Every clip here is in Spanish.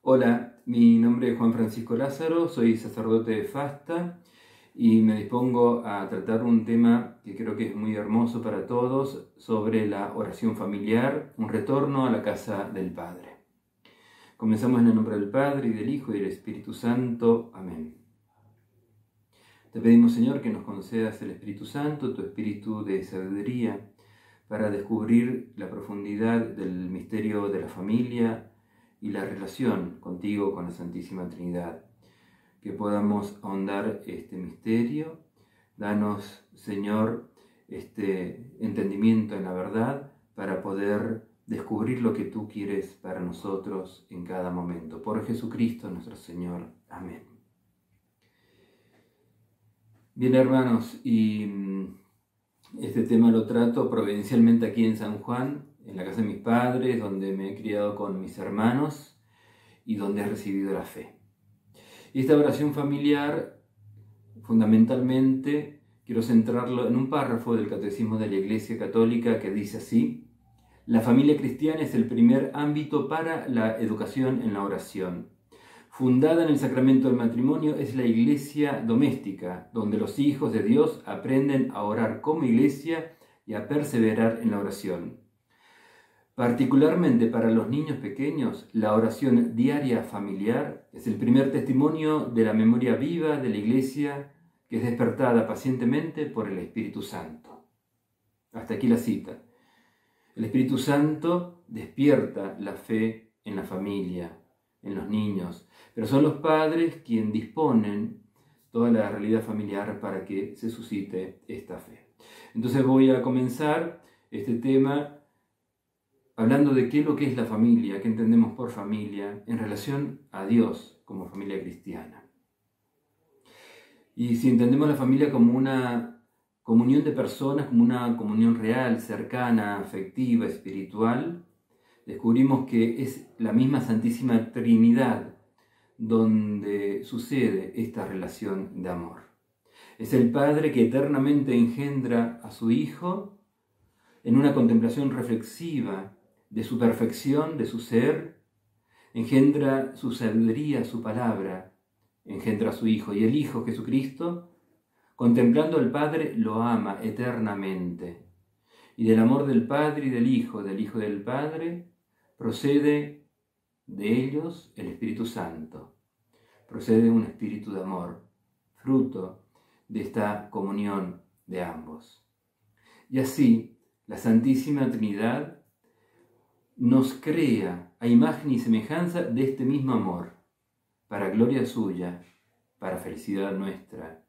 Hola, mi nombre es Juan Francisco Lázaro, soy sacerdote de Fasta y me dispongo a tratar un tema que creo que es muy hermoso para todos sobre la oración familiar, un retorno a la casa del Padre. Comenzamos en el nombre del Padre, y del Hijo, y del Espíritu Santo. Amén. Te pedimos, Señor, que nos concedas el Espíritu Santo, tu espíritu de sabiduría, para descubrir la profundidad del misterio de la familia y la relación contigo, con la Santísima Trinidad. Que podamos ahondar este misterio. Danos, Señor, este entendimiento en la verdad para poder descubrir lo que tú quieres para nosotros en cada momento. Por Jesucristo nuestro Señor. Amén. Bien, hermanos, y este tema lo trato providencialmente aquí en San Juan, en la casa de mis padres, donde me he criado con mis hermanos y donde he recibido la fe. Y esta oración familiar, fundamentalmente, quiero centrarlo en un párrafo del Catecismo de la Iglesia Católica que dice así: la familia cristiana es el primer ámbito para la educación en la oración. Fundada en el sacramento del matrimonio, es la iglesia doméstica, donde los hijos de Dios aprenden a orar como iglesia y a perseverar en la oración. Particularmente para los niños pequeños, la oración diaria familiar es el primer testimonio de la memoria viva de la Iglesia, que es despertada pacientemente por el Espíritu Santo. Hasta aquí la cita. El Espíritu Santo despierta la fe en la familia, en los niños, pero son los padres quienes disponen toda la realidad familiar para que se suscite esta fe. Entonces voy a comenzar este tema hablando de qué es lo que es la familia, qué entendemos por familia en relación a Dios como familia cristiana. Y si entendemos la familia como una comunión de personas, como una comunión real, cercana, afectiva, espiritual, descubrimos que es la misma Santísima Trinidad donde sucede esta relación de amor. Es el Padre que eternamente engendra a su Hijo en una contemplación reflexiva de su perfección, de su ser, engendra su sabiduría, su palabra, engendra a su Hijo. Y el Hijo Jesucristo, contemplando al Padre, lo ama eternamente. Y del amor del Padre y del Hijo y del Padre, procede de ellos el Espíritu Santo. Procede un espíritu de amor, fruto de esta comunión de ambos. Y así, la Santísima Trinidad nos crea a imagen y semejanza de este mismo amor, para gloria suya, para felicidad nuestra.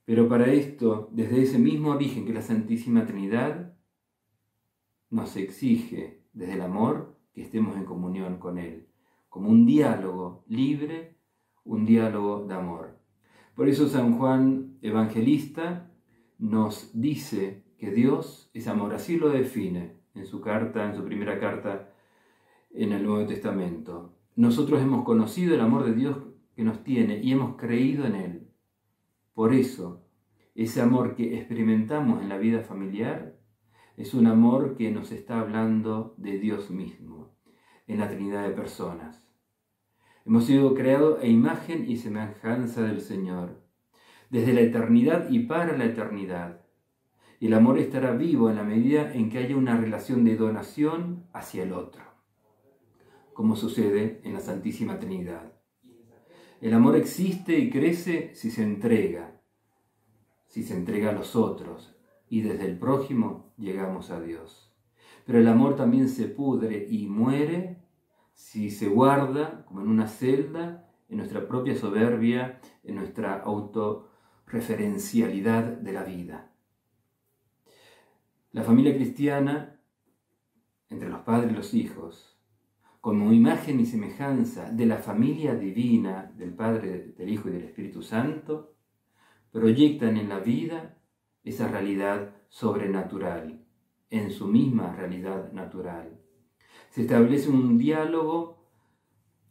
Pero para esto, desde ese mismo origen que la Santísima Trinidad, nos exige, desde el amor, que estemos en comunión con Él, como un diálogo libre, un diálogo de amor. Por eso San Juan Evangelista nos dice que Dios es amor, así lo define en su primera carta en el Nuevo Testamento. Nosotros hemos conocido el amor de Dios que nos tiene y hemos creído en Él. Por eso, ese amor que experimentamos en la vida familiar es un amor que nos está hablando de Dios mismo, en la Trinidad de personas. Hemos sido creados a imagen y semejanza del Señor, desde la eternidad y para la eternidad. Y el amor estará vivo en la medida en que haya una relación de donación hacia el otro, como sucede en la Santísima Trinidad. El amor existe y crece si se entrega a los otros, y desde el prójimo llegamos a Dios. Pero el amor también se pudre y muere si se guarda, como en una celda, en nuestra propia soberbia, en nuestra autorreferencialidad de la vida. La familia cristiana, entre los padres y los hijos, como imagen y semejanza de la familia divina del Padre, del Hijo y del Espíritu Santo, proyectan en la vida esa realidad sobrenatural, en su misma realidad natural. Se establece un diálogo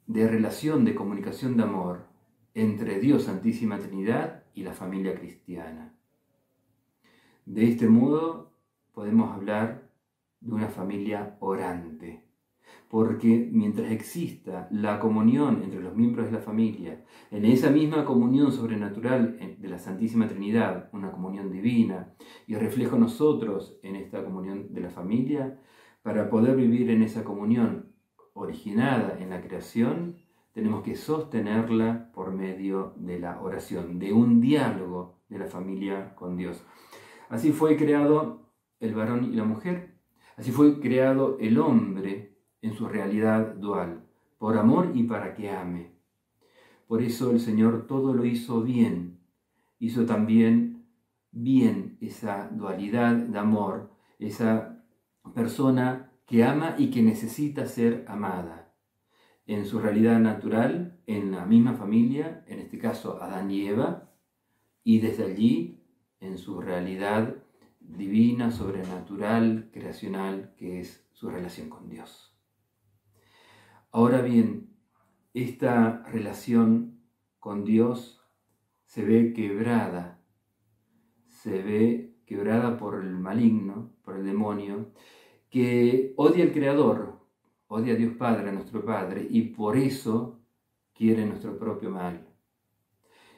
de relación, de comunicación de amor entre Dios, Santísima Trinidad, y la familia cristiana. De este modo podemos hablar de una familia orante, porque mientras exista la comunión entre los miembros de la familia, en esa misma comunión sobrenatural de la Santísima Trinidad, una comunión divina, y reflejo nosotros en esta comunión de la familia, para poder vivir en esa comunión originada en la creación, tenemos que sostenerla por medio de la oración, de un diálogo de la familia con Dios. Así fue creado el varón y la mujer, así fue creado el hombre en su realidad dual, por amor y para que ame. Por eso el Señor todo lo hizo bien, hizo también bien esa dualidad de amor, esa persona que ama y que necesita ser amada. En su realidad natural, en la misma familia, en este caso Adán y Eva, y desde allí en su realidad divina, sobrenatural, creacional, que es su relación con Dios. Ahora bien, esta relación con Dios se ve quebrada por el maligno, por el demonio, que odia al Creador, odia a Dios Padre, a nuestro Padre, y por eso quiere nuestro propio mal.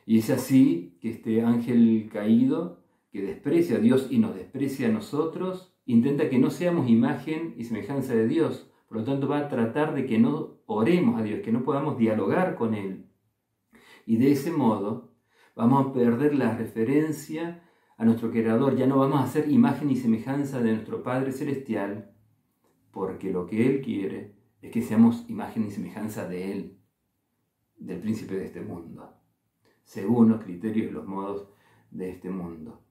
Y es así que este ángel caído, que desprecia a Dios y nos desprecia a nosotros, intenta que no seamos imagen y semejanza de Dios. Por lo tanto, va a tratar de que no oremos a Dios, que no podamos dialogar con Él. Y de ese modo vamos a perder la referencia a nuestro Creador. Ya no vamos a ser imagen y semejanza de nuestro Padre Celestial, porque lo que Él quiere es que seamos imagen y semejanza de Él, del príncipe de este mundo, según los criterios y los modos de este mundo.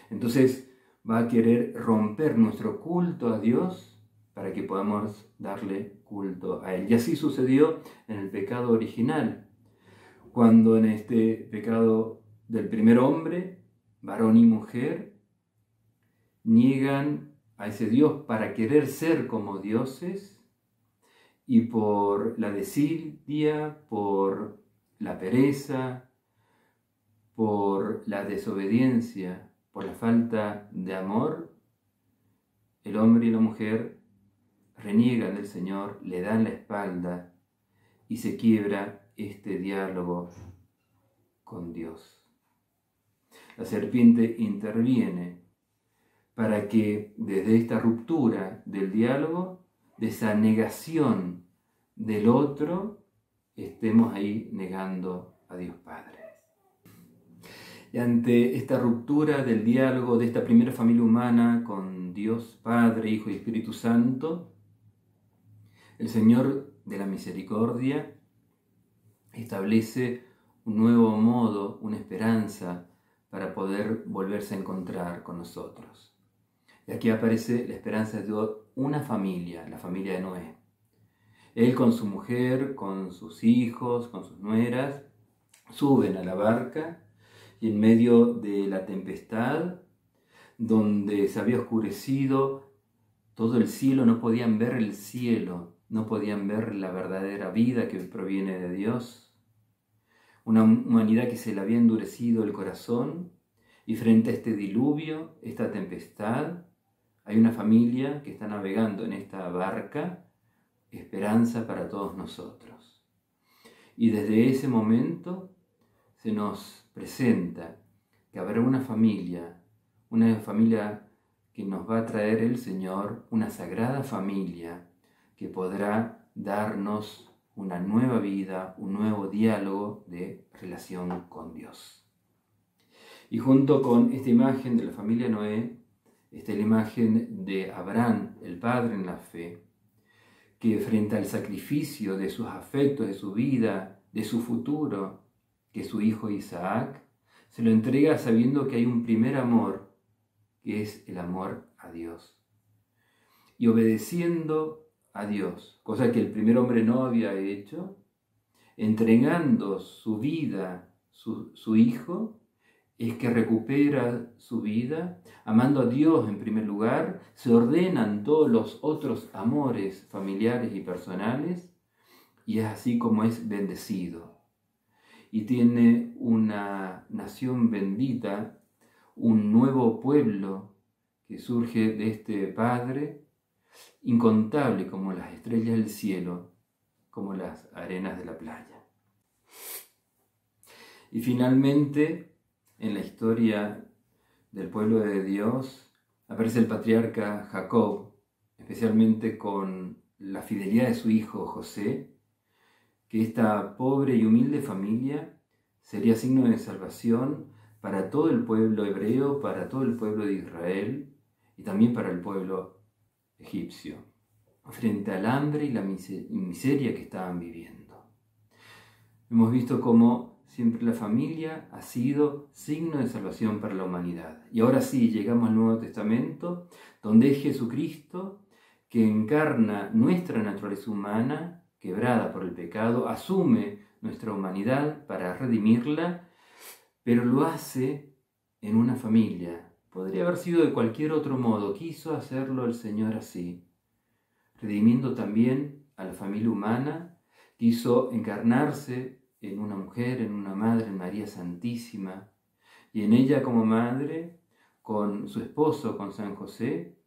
Entonces va a querer romper nuestro culto a Dios para que podamos darle culto a Él. Y así sucedió en el pecado original, cuando en este pecado del primer hombre, varón y mujer, niegan a ese Dios para querer ser como dioses, y por la desidia, por la pereza, por la desobediencia, por la falta de amor, el hombre y la mujer reniegan del Señor, le dan la espalda y se quiebra este diálogo con Dios. La serpiente interviene para que desde esta ruptura del diálogo, de esa negación del otro, estemos ahí negando a Dios Padre. Y ante esta ruptura del diálogo de esta primera familia humana con Dios Padre, Hijo y Espíritu Santo, el Señor de la Misericordia establece un nuevo modo, una esperanza para poder volverse a encontrar con nosotros. Y aquí aparece la esperanza de una familia, la familia de Noé. Él con su mujer, con sus hijos, con sus nueras, suben a la barca y en medio de la tempestad, donde se había oscurecido todo el cielo, no podían ver el cielo, no podían ver la verdadera vida que proviene de Dios. Una humanidad que se le había endurecido el corazón, y frente a este diluvio, esta tempestad, hay una familia que está navegando en esta barca, esperanza para todos nosotros. Y desde ese momento se nos presenta que habrá una familia que nos va a traer el Señor, una sagrada familia que podrá darnos una nueva vida, un nuevo diálogo de relación con Dios. Y junto con esta imagen de la familia Noé, está la imagen de Abraham, el padre en la fe, que frente al sacrificio de sus afectos, de su vida, de su futuro, que es su hijo Isaac, se lo entrega sabiendo que hay un primer amor, que es el amor a Dios. Y obedeciendo a Dios, cosa que el primer hombre no había hecho, entregando su vida, su hijo, es que recupera su vida, amando a Dios en primer lugar, se ordenan todos los otros amores familiares y personales, y es así como es bendecido. Y tiene una nación bendita, un nuevo pueblo que surge de este Padre, incontable como las estrellas del cielo, como las arenas de la playa. Y finalmente, en la historia del pueblo de Dios, aparece el patriarca Jacob, especialmente con la fidelidad de su hijo José, que esta pobre y humilde familia sería signo de salvación para todo el pueblo hebreo, para todo el pueblo de Israel y también para el pueblo egipcio, frente al hambre y la miseria que estaban viviendo. Hemos visto cómo siempre la familia ha sido signo de salvación para la humanidad. Y ahora sí, llegamos al Nuevo Testamento, donde es Jesucristo que encarna nuestra naturaleza humana, quebrada por el pecado, asume nuestra humanidad para redimirla, pero lo hace en una familia. Podría haber sido de cualquier otro modo, quiso hacerlo el Señor así, redimiendo también a la familia humana, quiso encarnarse en una mujer, en una madre, en María Santísima, y en ella como madre, con su esposo, con San José,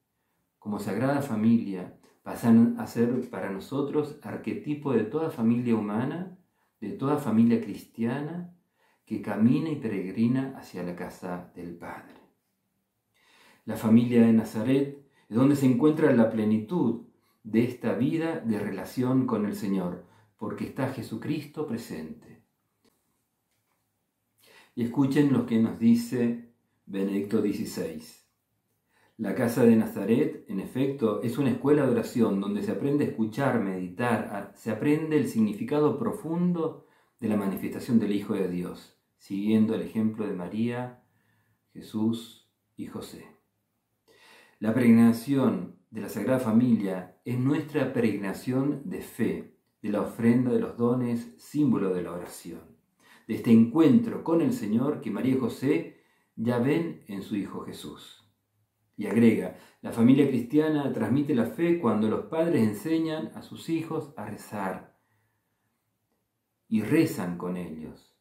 como Sagrada Familia, pasan a ser para nosotros arquetipo de toda familia humana, de toda familia cristiana, que camina y peregrina hacia la casa del Padre. La familia de Nazaret es donde se encuentra la plenitud de esta vida de relación con el Señor, porque está Jesucristo presente. Y escuchen lo que nos dice Benedicto XVI. La casa de Nazaret, en efecto, es una escuela de oración donde se aprende a escuchar, meditar, se aprende el significado profundo de la manifestación del Hijo de Dios, siguiendo el ejemplo de María, Jesús y José. La peregrinación de la Sagrada Familia es nuestra peregrinación de fe, de la ofrenda de los dones, símbolo de la oración, de este encuentro con el Señor que María y José ya ven en su Hijo Jesús. Y agrega, la familia cristiana transmite la fe cuando los padres enseñan a sus hijos a rezar y rezan con ellos,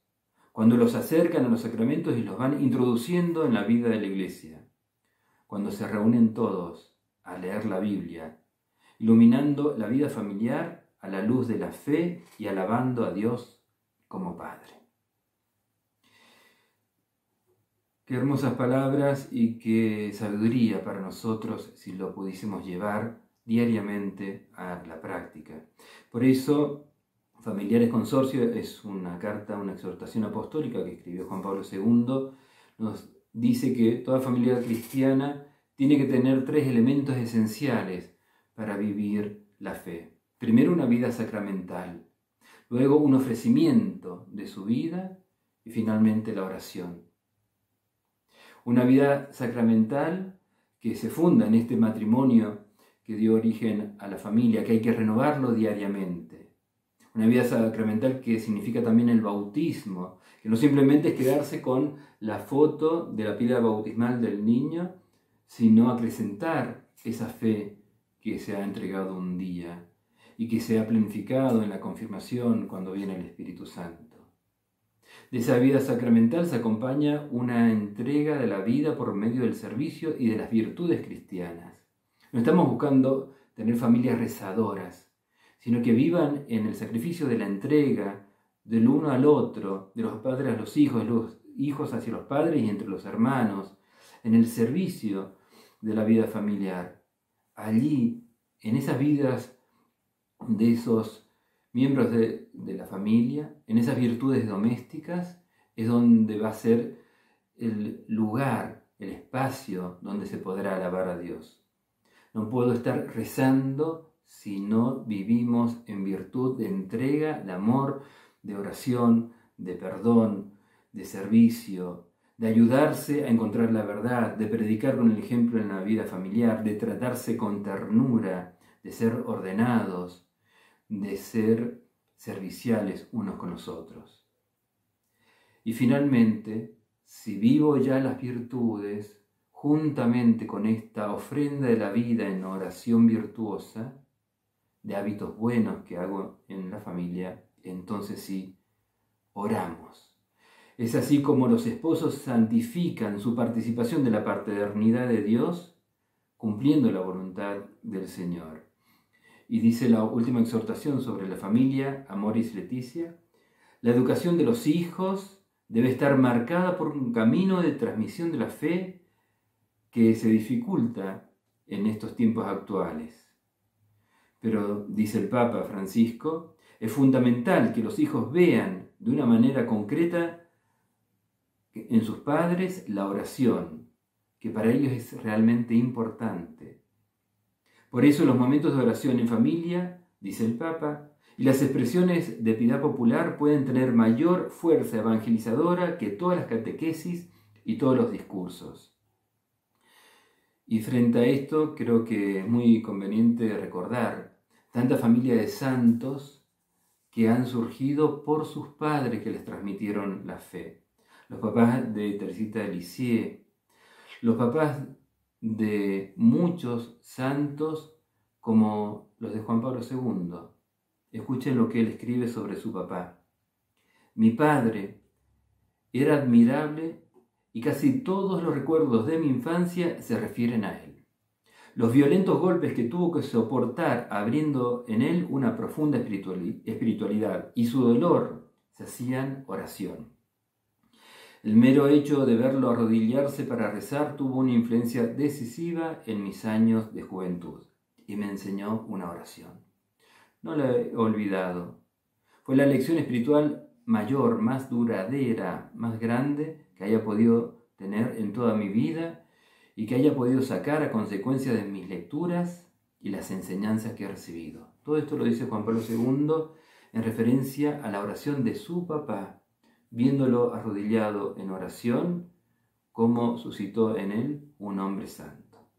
cuando los acercan a los sacramentos y los van introduciendo en la vida de la Iglesia, cuando se reúnen todos a leer la Biblia, iluminando la vida familiar a la luz de la fe y alabando a Dios como Padre. Qué hermosas palabras y qué sabiduría para nosotros si lo pudiésemos llevar diariamente a la práctica. Por eso, Familiares Consorcio es una carta, una exhortación apostólica que escribió Juan Pablo II. Nos dice que toda familia cristiana tiene que tener 3 elementos esenciales para vivir la fe. Primero, una vida sacramental. Luego, un ofrecimiento de su vida y finalmente la oración. Una vida sacramental que se funda en este matrimonio que dio origen a la familia, que hay que renovarlo diariamente. Una vida sacramental que significa también el bautismo, que no simplemente es quedarse con la foto de la piedra bautismal del niño, sino acrecentar esa fe que se ha entregado un día y que se ha planificado en la confirmación cuando viene el Espíritu Santo. De esa vida sacramental se acompaña una entrega de la vida por medio del servicio y de las virtudes cristianas. No estamos buscando tener familias rezadoras, sino que vivan en el sacrificio de la entrega del uno al otro, de los padres a los hijos hacia los padres y entre los hermanos, en el servicio de la vida familiar. Allí, en esas vidas de esos miembros de la familia, en esas virtudes domésticas, es donde va a ser el lugar, el espacio donde se podrá alabar a Dios. No puedo estar rezando si no vivimos en virtud de entrega, de amor, de oración, de perdón, de servicio, de ayudarse a encontrar la verdad, de predicar con el ejemplo en la vida familiar, de tratarse con ternura, de ser ordenados, de ser serviciales unos con los otros. Y finalmente, si vivo ya las virtudes, juntamente con esta ofrenda de la vida en oración virtuosa, de hábitos buenos que hago en la familia, entonces sí, oramos. Es así como los esposos santifican su participación de la paternidad de Dios cumpliendo la voluntad del Señor. Y dice la última exhortación sobre la familia, Amoris Laetitia: la educación de los hijos debe estar marcada por un camino de transmisión de la fe que se dificulta en estos tiempos actuales. Pero, dice el Papa Francisco, es fundamental que los hijos vean de una manera concreta en sus padres la oración, que para ellos es realmente importante. Por eso los momentos de oración en familia, dice el Papa, y las expresiones de piedad popular pueden tener mayor fuerza evangelizadora que todas las catequesis y todos los discursos. Y frente a esto creo que es muy conveniente recordar tanta familia de santos que han surgido por sus padres que les transmitieron la fe. Los papás de Teresita de Lisieux, los papás de muchos santos como los de Juan Pablo II. Escuchen lo que él escribe sobre su papá. Mi padre era admirable y casi todos los recuerdos de mi infancia se refieren a él. Los violentos golpes que tuvo que soportar abriendo en él una profunda espiritualidad y su dolor se hacían oración. El mero hecho de verlo arrodillarse para rezar tuvo una influencia decisiva en mis años de juventud y me enseñó una oración. No la he olvidado. Fue la lección espiritual mayor, más duradera, más grande que haya podido tener en toda mi vida y que haya podido sacar a consecuencia de mis lecturas y las enseñanzas que he recibido. Todo esto lo dice Juan Pablo II en referencia a la oración de su papá, viéndolo arrodillado en oración, como suscitó en él un hombre santo.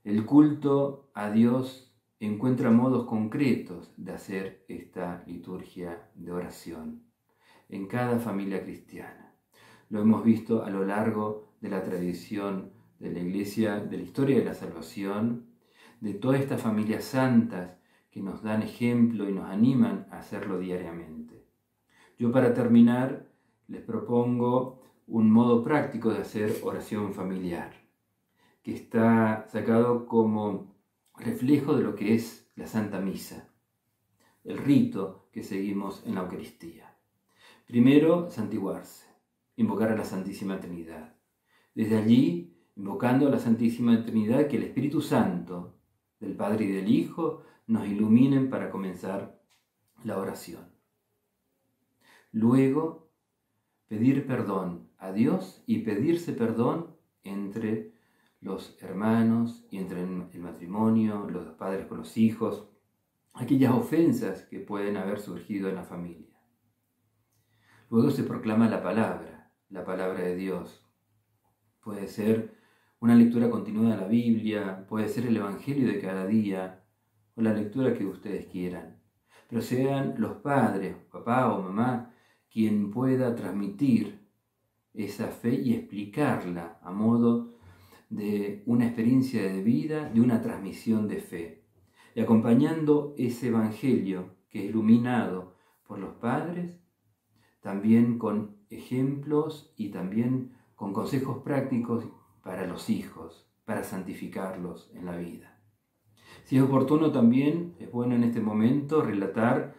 El culto a Dios encuentra modos concretos de hacer esta liturgia de oración en cada familia cristiana. Lo hemos visto a lo largo de la tradición de la Iglesia, de la historia de la salvación, de todas estas familias santas que nos dan ejemplo y nos animan a hacerlo diariamente. Yo, para terminar, les propongo un modo práctico de hacer oración familiar, que está sacado como reflejo de lo que es la Santa Misa, el rito que seguimos en la Eucaristía. Primero, santiguarse, invocar a la Santísima Trinidad. Desde allí, invocando a la Santísima Trinidad, que el Espíritu Santo, del Padre y del Hijo, nos iluminen para comenzar la oración. Luego, pedir perdón a Dios y pedirse perdón entre los hermanos y entre el matrimonio, los padres con los hijos, aquellas ofensas que pueden haber surgido en la familia. Luego se proclama la palabra de Dios. Puede ser una lectura continua de la Biblia, puede ser el Evangelio de cada día, o la lectura que ustedes quieran. Pero sean los padres, papá o mamá, quien pueda transmitir esa fe y explicarla a modo de una experiencia de vida, de una transmisión de fe. Y acompañando ese Evangelio que es iluminado por los padres, también con ejemplos y también con consejos prácticos para los hijos, para santificarlos en la vida. Si es oportuno, también es bueno en este momento relatar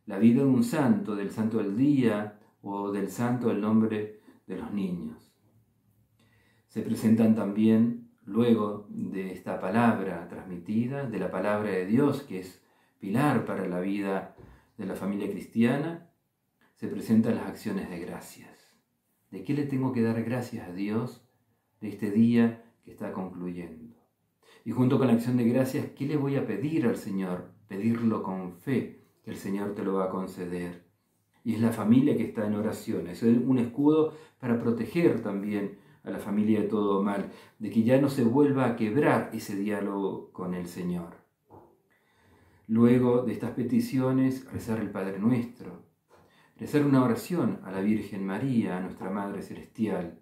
la vida de un santo, del santo del día o del santo del nombre de los niños. Se presentan también, luego de esta palabra transmitida, de la palabra de Dios, que es pilar para la vida de la familia cristiana, se presentan las acciones de gracias. ¿De qué le tengo que dar gracias a Dios de este día que está concluyendo? Y junto con la acción de gracias, ¿qué le voy a pedir al Señor? Pedirlo con fe, que el Señor te lo va a conceder. Y es la familia que está en oración. Es un escudo para proteger también a la familia de todo mal, de que ya no se vuelva a quebrar ese diálogo con el Señor. Luego de estas peticiones, rezar el Padre Nuestro, rezar una oración a la Virgen María, a nuestra Madre Celestial,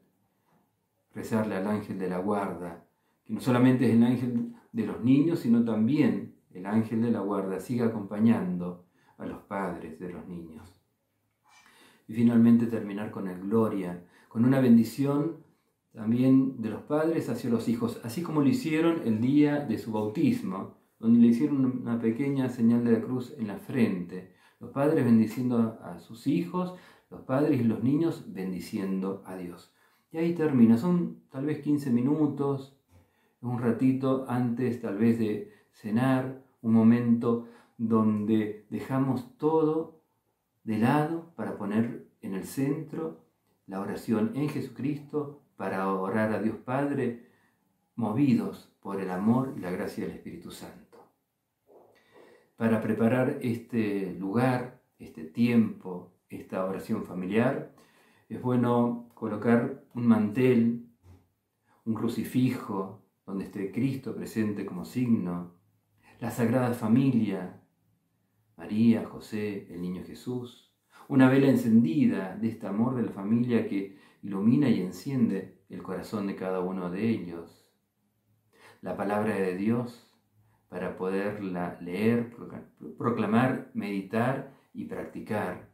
rezarle al ángel de la guarda, que no solamente es el ángel de los niños, sino también el ángel de la guarda sigue acompañando a los padres de los niños. Y finalmente terminar con el Gloria, con una bendición también de los padres hacia los hijos, así como lo hicieron el día de su bautismo, donde le hicieron una pequeña señal de la cruz en la frente. Los padres bendiciendo a sus hijos, los padres y los niños bendiciendo a Dios. Y ahí termina, son tal vez 15 minutos, un ratito antes tal vez de cenar, un momento donde dejamos todo de lado para poner en el centro la oración en Jesucristo, para orar a Dios Padre, movidos por el amor y la gracia del Espíritu Santo. Para preparar este lugar, este tiempo, esta oración familiar, es bueno colocar un mantel, un crucifijo, donde esté Cristo presente como signo, la Sagrada Familia, María, José, el Niño Jesús, una vela encendida de este amor de la familia que ilumina y enciende el corazón de cada uno de ellos, la palabra de Dios para poderla leer, proclamar, meditar y practicar.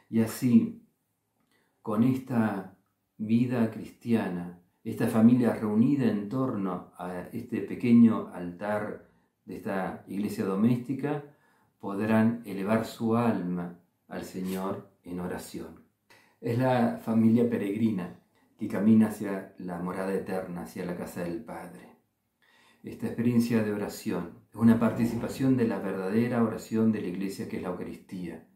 Y así, con esta vida cristiana, esta familia reunida en torno a este pequeño altar de esta iglesia doméstica, podrán elevar su alma al Señor en oración. Es la familia peregrina que camina hacia la morada eterna, hacia la casa del Padre. Esta experiencia de oración es una participación de la verdadera oración de la iglesia, que es la Eucaristía,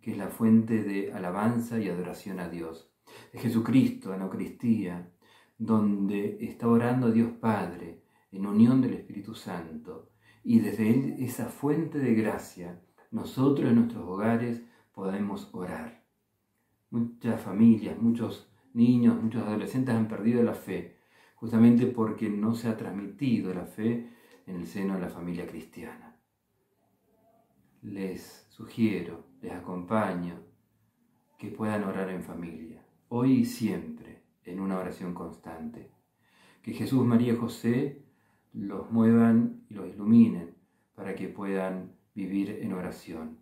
que es la fuente de alabanza y adoración a Dios. Es Jesucristo en la Eucaristía, donde está orando a Dios Padre en unión del Espíritu Santo, y desde Él, esa fuente de gracia, nosotros en nuestros hogares podemos orar. Muchas familias, muchos niños, muchos adolescentes han perdido la fe, justamente porque no se ha transmitido la fe en el seno de la familia cristiana. Les sugiero, les acompaño, que puedan orar en familia, hoy y siempre, en una oración constante. Que Jesús, María y José los muevan y los iluminen para que puedan vivir en oración,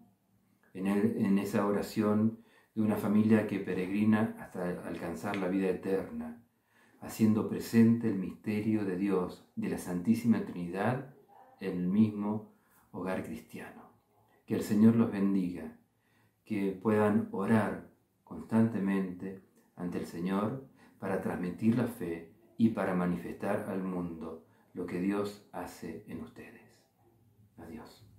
en esa oración de una familia que peregrina hasta alcanzar la vida eterna, haciendo presente el misterio de Dios, de la Santísima Trinidad, en el mismo hogar cristiano. Que el Señor los bendiga, que puedan orar constantemente ante el Señor para transmitir la fe y para manifestar al mundo lo que Dios hace en ustedes. Adiós.